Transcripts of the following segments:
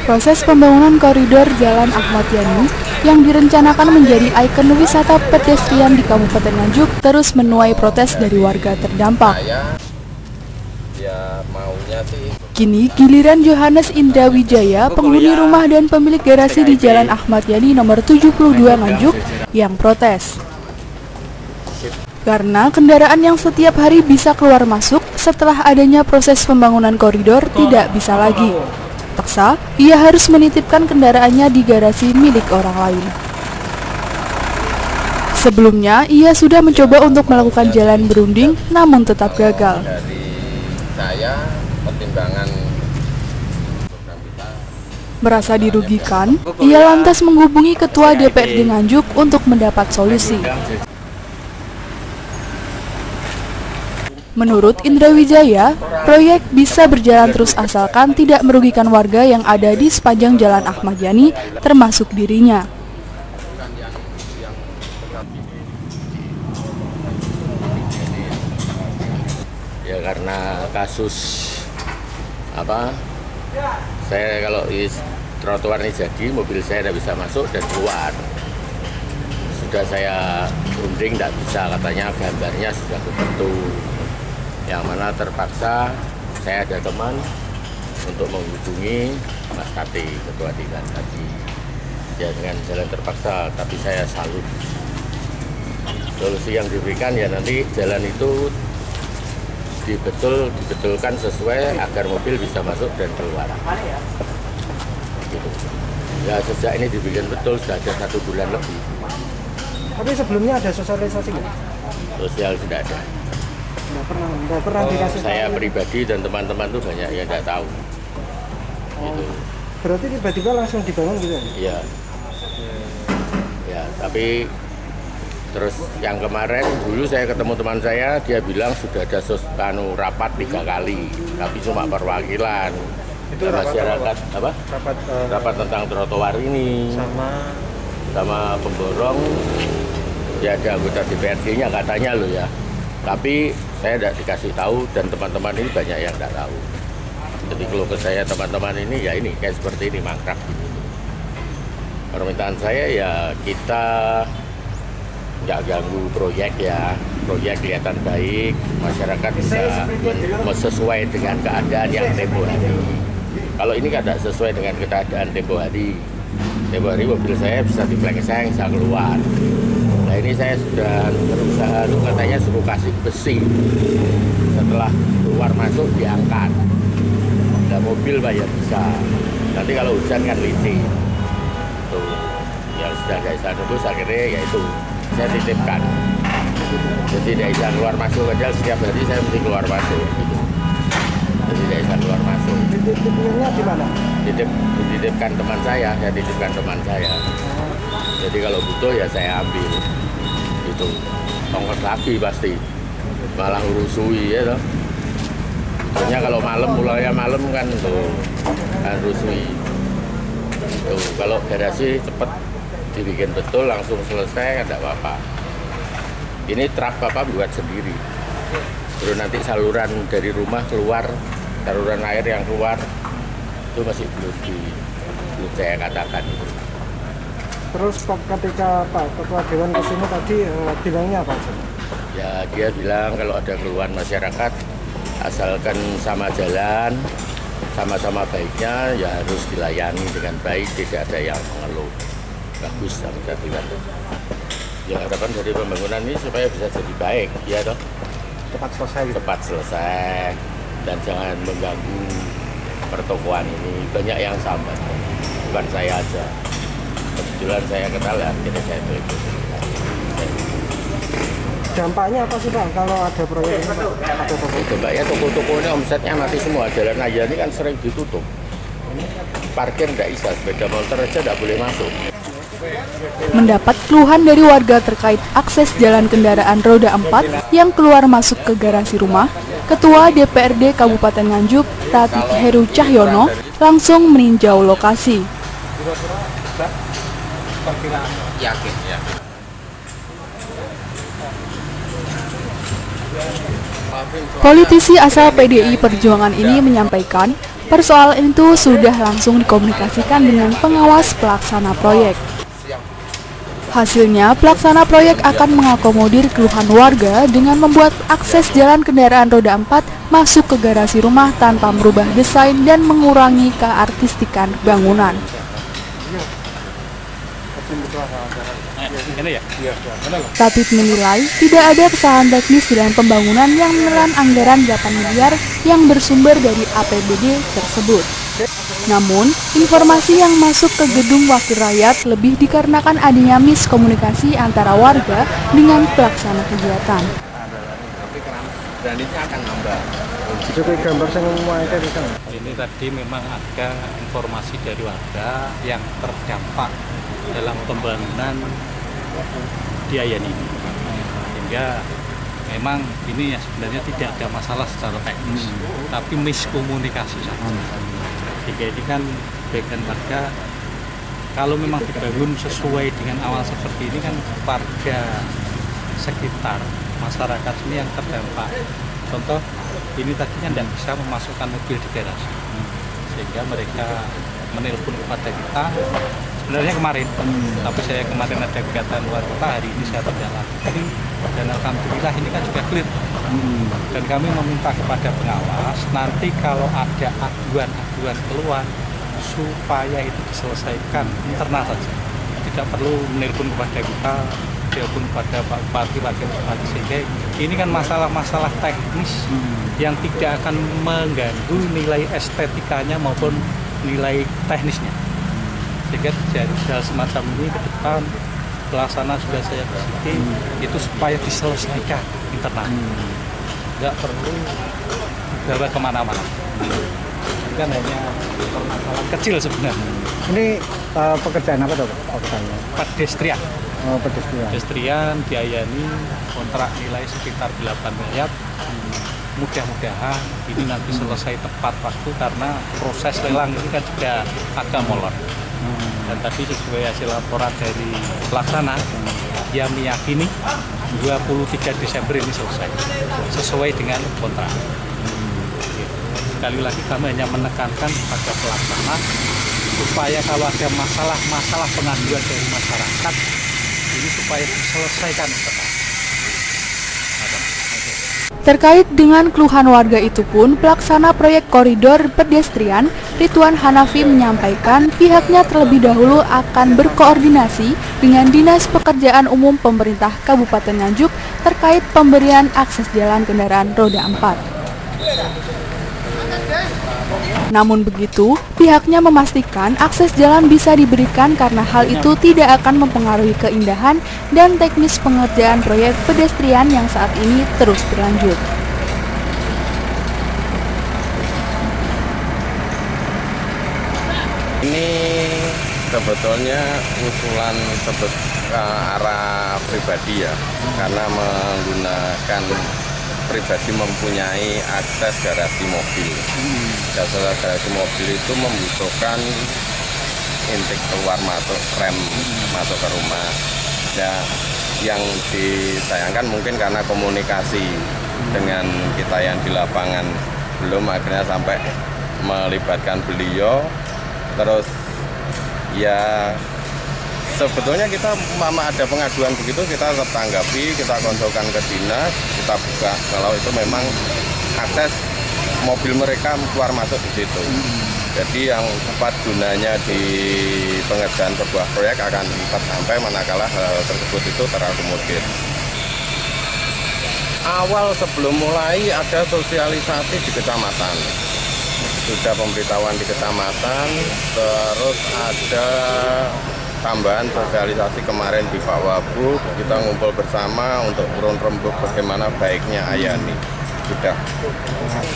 Proses pembangunan koridor Jalan Ahmad Yani yang direncanakan menjadi ikon wisata pedestrian di Kabupaten Nganjuk terus menuai protes dari warga terdampak. Kini giliran Johannes Indra Wijaya, penghuni rumah dan pemilik garasi di Jalan Ahmad Yani nomor 72 Nganjuk yang protes. Karena kendaraan yang setiap hari bisa keluar masuk setelah adanya proses pembangunan koridor tidak bisa lagi. Terpaksa, ia harus menitipkan kendaraannya di garasi milik orang lain. Sebelumnya, ia sudah mencoba untuk melakukan jalan berunding namun tetap gagal. Merasa dirugikan, ia lantas menghubungi Ketua DPRD Nganjuk untuk mendapat solusi. Menurut Indra Wijaya, proyek bisa berjalan terus asalkan tidak merugikan warga yang ada di sepanjang Jalan Ahmad Yani, termasuk dirinya. Ya karena kasus saya kalau trotoar ini jadi, mobil saya tidak bisa masuk dan keluar. Sudah saya runding tidak bisa, katanya gambarnya sudah kebentuk. Yang mana terpaksa saya ada teman untuk menghubungi Mas Kati, Ketua Dewan tadi. Ya dengan jalan terpaksa, tapi saya salut. Solusi yang diberikan ya nanti jalan itu dibetulkan sesuai agar mobil bisa masuk dan keluar. Gitu. Ya sejak ini dibikin betul sudah ada 1 bulan lebih. Tapi sebelumnya ada sosialisasi nggak? Sosial tidak ada. Nggak pernah dikasih. Saya pribadi dan teman-teman tuh banyak yang nggak tahu. Gitu. Berarti tiba-tiba langsung dibangun gitu? Iya. Ya, tapi terus yang kemarin dulu saya ketemu teman saya, dia bilang sudah ada rapat 3 kali, tapi cuma perwakilan. Itu masyarakat apa? Rapat tentang trotoar ini sama pemborong. Ya ada anggota DPRD-nya katanya loh ya. Tapi saya tidak dikasih tahu dan teman-teman ini banyak yang tidak tahu. Jadi kalau ke saya teman-teman ini ya ini kayak seperti ini mangkrak. Permintaan saya ya kita nggak ganggu proyek ya. Proyek kelihatan baik, masyarakat bisa sesuai dengan keadaan yang tempo hari. Kalau ini tidak sesuai dengan keadaan tempo hari. Tempo hari mobil saya bisa diplengseng, bisa keluar. Nah ini saya sudah berusaha, katanya suruh kasih besi. Setelah keluar masuk diangkat. Nah mobil bayar bisa. Nanti kalau hujan kan licin. Tuh, yang sudah nggak bisa nembus akhirnya yaitu saya titipkan. Jadi tidak bisa keluar masuk aja, setiap hari saya mesti keluar masuk. Gitu. Jadi tidak bisa keluar masuk. Titipnya di mana? Dititipkan teman saya titipkan teman saya. Jadi kalau butuh ya saya ambil. Itu ongkos lagi pasti. Malah urusui ya toh. Soalnya kalau mulai malam kan tuh urusui. Tuh kalau garasi cepat dibikin betul langsung selesai kan tidak apa-apa. Ini truk Bapak buat sendiri. Terus nanti saluran dari rumah keluar, saluran air yang keluar itu masih belum saya katakan itu. Terus ketika Pak Ketua Dewan kesini tadi bilangnya apa? Ya dia bilang kalau ada keluhan masyarakat asalkan sama jalan, sama-sama baiknya ya harus dilayani dengan baik, tidak ada yang mengeluh. Bagus sama Dewan. Ya harapan dari pembangunan ini supaya bisa jadi baik, ya toh. Cepat selesai dan jangan mengganggu pertokoan ini. Banyak yang sambat, bukan saya aja. Kebetulan saya kenal ya, jadi saya itu. Dampaknya apa sih Pak kalau ada proyek ini? Dampaknya toko-tokonya omsetnya mati semua. Jalan aja ini kan sering ditutup. Parkir nggak bisa, sepeda motor aja nggak boleh masuk. Mendapat keluhan dari warga terkait akses jalan kendaraan roda 4 yang keluar masuk ke garasi rumah, Ketua DPRD Kabupaten Nganjuk, Tati Heru Cahyono, langsung meninjau lokasi. Politisi asal PDI Perjuangan ini menyampaikan Persoalan itu sudah langsung dikomunikasikan dengan pengawas pelaksana proyek. Hasilnya, pelaksana proyek akan mengakomodir keluhan warga dengan membuat akses jalan kendaraan roda 4 masuk ke garasi rumah tanpa merubah desain dan mengurangi keartistikan bangunan. Tatip menilai tidak ada kesalahan teknis dalam pembangunan yang menelan anggaran 8 miliar yang bersumber dari APBD tersebut. Namun, informasi yang masuk ke gedung wakil rakyat lebih dikarenakan adanya miskomunikasi antara warga dengan pelaksana kegiatan. Ini tadi memang ada informasi dari warga yang terdampak dalam pembangunan di Ayan ini, sehingga memang ini ya sebenarnya tidak ada masalah secara teknis, tapi miskomunikasi saja. Jika ini kan bagian warga, kalau memang dibangun sesuai dengan awal seperti ini kan warga sekitar masyarakat ini yang terdampak. Contoh ini tadinya tidak bisa memasukkan mobil di garasi, sehingga mereka menelpon kepada kita. Sebenarnya kemarin, tapi saya kemarin ada kegiatan luar kota, hari ini saya tidak lagi. Dan alhamdulillah ini kan juga clear. Dan kami meminta kepada pengawas, nanti kalau ada aduan-aduan keluar, supaya itu diselesaikan internal saja. Tidak perlu menelpon kepada kita, telepon kepada Pak Bupati, Wakil Bupati, sehingga ini kan masalah-masalah teknis yang tidak akan mengganggu nilai estetikanya maupun nilai teknisnya. Sehingga jadi hal semacam ini ke depan pelaksana sudah saya bisiki itu supaya diselesaikan internal, nggak perlu dibawa kemana-mana. Ini kan hanya permasalahan kecil sebenarnya. Ini pekerjaan apa tuh? Pedestrian. Oh, pedestrian. Pedestrian diayani kontrak nilai sekitar 8 miliar. Mudah-mudahan ini nanti selesai tepat waktu karena proses lelang ini kan juga agak molor. Dan tadi sesuai hasil laporan dari pelaksana, dia meyakini 23 Desember ini selesai, sesuai dengan kontrak. Sekali lagi kami hanya menekankan pada pelaksana, supaya kalau ada masalah pengaduan dari masyarakat, ini supaya diselesaikan tepat. Terkait dengan keluhan warga itu pun, pelaksana proyek koridor pedestrian Ridwan Hanafi menyampaikan pihaknya terlebih dahulu akan berkoordinasi dengan Dinas Pekerjaan Umum Pemerintah Kabupaten Nganjuk terkait pemberian akses jalan kendaraan roda 4. Namun begitu, pihaknya memastikan akses jalan bisa diberikan karena hal itu tidak akan mempengaruhi keindahan dan teknis pengerjaan proyek pedestrian yang saat ini terus berlanjut. Ini sebetulnya usulan arah pribadi ya, karena menggunakan pribadi mempunyai akses garasi mobil. Garasi mobil itu membutuhkan intake keluar masuk rem masuk ke rumah. Ya, yang disayangkan mungkin karena komunikasi dengan kita yang di lapangan belum akhirnya sampai melibatkan beliau. Terus ya sebetulnya kita ada pengaduan begitu kita tetap tanggapi, kita konsulkan ke dinas, kita buka kalau itu memang akses mobil mereka keluar masuk di situ. Jadi yang tepat gunanya di pengerjaan sebuah proyek akan cepat sampai manakala hal tersebut itu terakomodir. Awal sebelum mulai ada sosialisasi di kecamatan. Sudah pemberitahuan di kecamatan, terus ada tambahan sosialisasi kemarin di Pak Wabu, kita ngumpul bersama untuk urun rembuk bagaimana baiknya Ayani. Sudah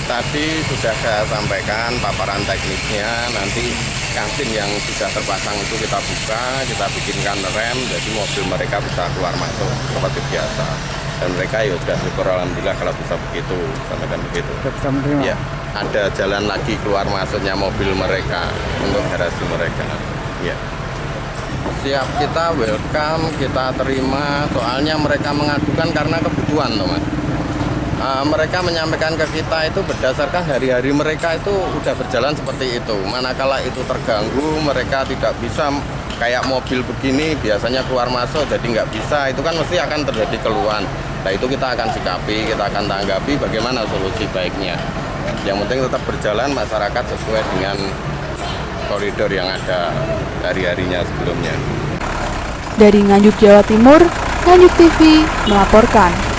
tadi sudah saya sampaikan paparan teknisnya, nanti kantin yang sudah terpasang itu kita buka, kita bikinkan rem, jadi mobil mereka bisa keluar masuk seperti biasa. Dan mereka ya sudah syukur alhamdulillah kalau bisa begitu, sampaikan begitu. Ya, ada jalan lagi keluar masuknya mobil mereka untuk garasi mereka. Ya. Siap, kita welcome, kita terima, soalnya mereka mengadukan karena kebutuhan loh Mas. mereka menyampaikan ke kita itu berdasarkan hari-hari mereka itu udah berjalan seperti itu. Manakala itu terganggu, mereka tidak bisa kayak mobil begini biasanya keluar masuk jadi nggak bisa, itu kan mesti akan terjadi keluhan. Nah itu kita akan sikapi, kita akan tanggapi bagaimana solusi baiknya. Yang penting tetap berjalan masyarakat sesuai dengan koridor yang ada hari-harinya sebelumnya. Dari Nganjuk, Jawa Timur, Nganjuk TV melaporkan.